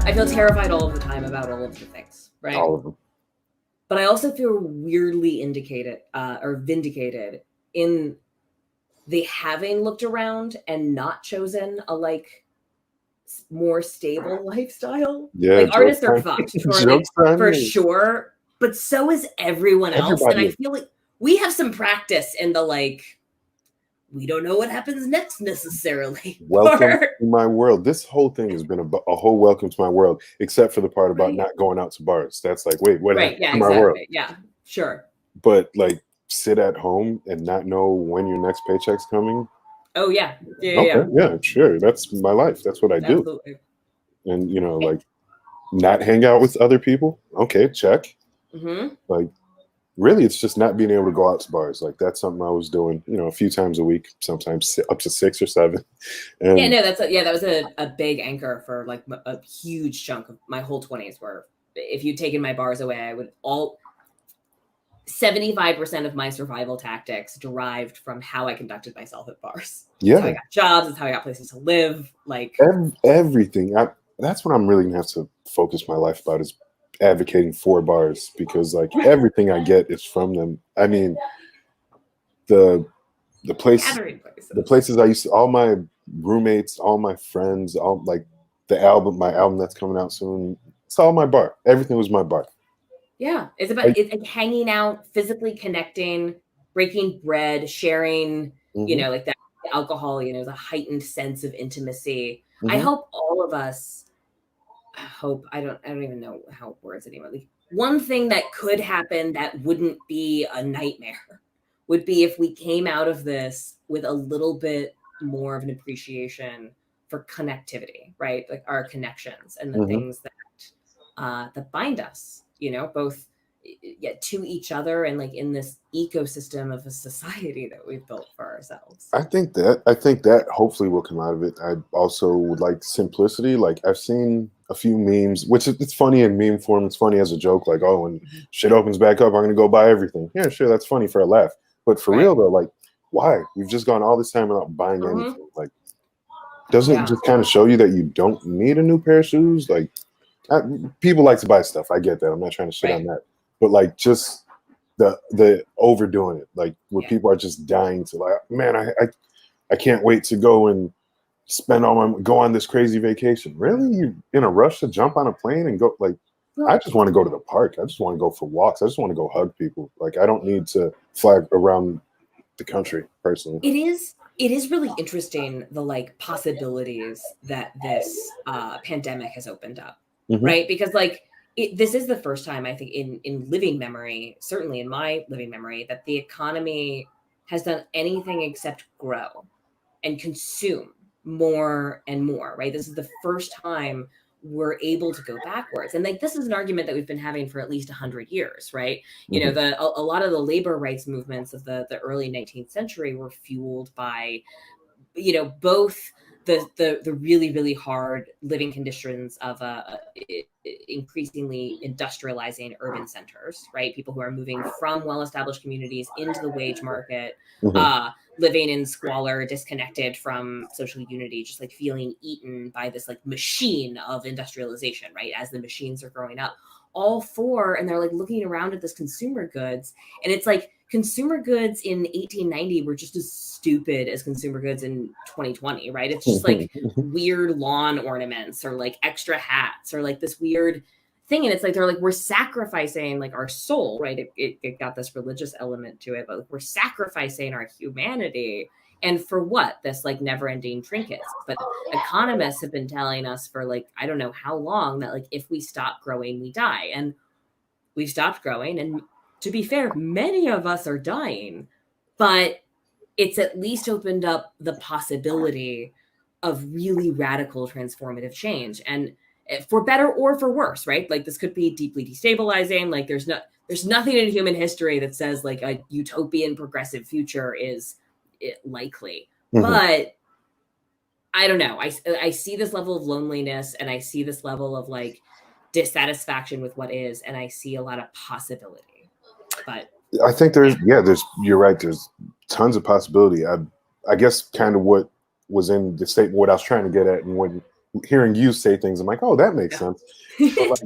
I feel terrified all of the time about all of the things, right? All of them. But I also feel weirdly vindicated in the having looked around and not chosen a more stable lifestyle. Yeah, like artists are fucked for me. sure, but so is everyone else. Everybody And I is. feel like we have some practice in the we don't know what happens next necessarily. Welcome to my world. This whole thing has been a whole welcome to my world, except for the part about not going out to bars. That's like, wait, what happened to my world? Yeah, sure. But like, sit at home and not know when your next paycheck's coming. Oh yeah, yeah, sure. That's my life. That's what I do. Absolutely. And like, not hang out with other people. Okay, check. Mm-hmm. Like, really, it's just not being able to go out to bars. Like, that's something I was doing, a few times a week, sometimes up to 6 or 7. And that was a big anchor for like a huge chunk of my whole 20s. Where if you'd taken my bars away, I would 75% of my survival tactics derived from how I conducted myself at bars. Yeah, it's how I got jobs. It's how I got places to live. Like everything. That's what I'm really gonna have to focus my life about, is advocating for bars, because like everything I get is from them. I mean, the places I used to, all my roommates, all my friends, all like my album that's coming out soon. It's all my bar. Everything was my bar. Yeah, it's about it's like hanging out, physically connecting, breaking bread, sharing. Mm-hmm. Like that alcohol. There's a heightened sense of intimacy. Mm-hmm. I hope all of us. I don't even know how it words anymore. Like, one thing that could happen that wouldn't be a nightmare would be if we came out of this with a little bit more of an appreciation for connectivity, right? Like our connections and the Mm-hmm. things that bind us, both to each other and like in this ecosystem of a society that we've built for ourselves. I think that hopefully will come out of it. I also would like simplicity. Like, I've seen a few memes, which it's funny in meme form. It's funny as a joke, like, oh, when shit opens back up, I'm gonna go buy everything. Yeah, sure, that's funny for a laugh. But for real though, like, why? We've just gone all this time without buying anything. Like, doesn't it just kind of show you that you don't need a new pair of shoes? Like, people like to buy stuff. I get that. I'm not trying to shit on that. But like, just the overdoing it, like where people are just dying to, like, man, I can't wait to go and go on this crazy vacation. Really? You in a rush to jump on a plane and go? Like, I just want to go to the park. I just want to go for walks. I just want to go hug people. Like, I don't need to fly around the country personally. It is really interesting, the like possibilities that this pandemic has opened up, right? Because like this is the first time, I think, in living memory, certainly in my living memory, that the economy has done anything except grow and consume more and more, right? This is the first time we're able to go backwards. And like, this is an argument that we've been having for at least 100 years, right? A lot of the labor rights movements of the early 19th century were fueled by, both the really, really hard living conditions of increasingly industrializing urban centers, right? People who are moving from well-established communities into the wage market, living in squalor, disconnected from social unity, just like feeling eaten by this like machine of industrialization, right? As the machines are growing up, and they're like looking around at this consumer goods, and it's like consumer goods in 1890 were just as stupid as consumer goods in 2020, right? It's just like weird lawn ornaments or like extra hats or like this weird thing. And it's like, they're like, we're sacrificing like our soul, right? It got this religious element to it, but we're sacrificing our humanity. And for what? This like never ending trinkets. But economists have been telling us for like, I don't know how long, that like, if we stop growing, we die. And we've stopped growing. And to be fair, many of us are dying, but it's at least opened up the possibility of really radical transformative change, and for better or for worse, right? Like, this could be deeply destabilizing. Like, there's nothing in human history that says like a utopian progressive future is likely. But I don't know. I see this level of loneliness, and I see this level of like dissatisfaction with what is, and I see a lot of possibility. But I think you're right. There's tons of possibility. I guess kind of what was in the statement, what I was trying to get at, and when hearing you say things, I'm like, oh, that makes sense. So, like,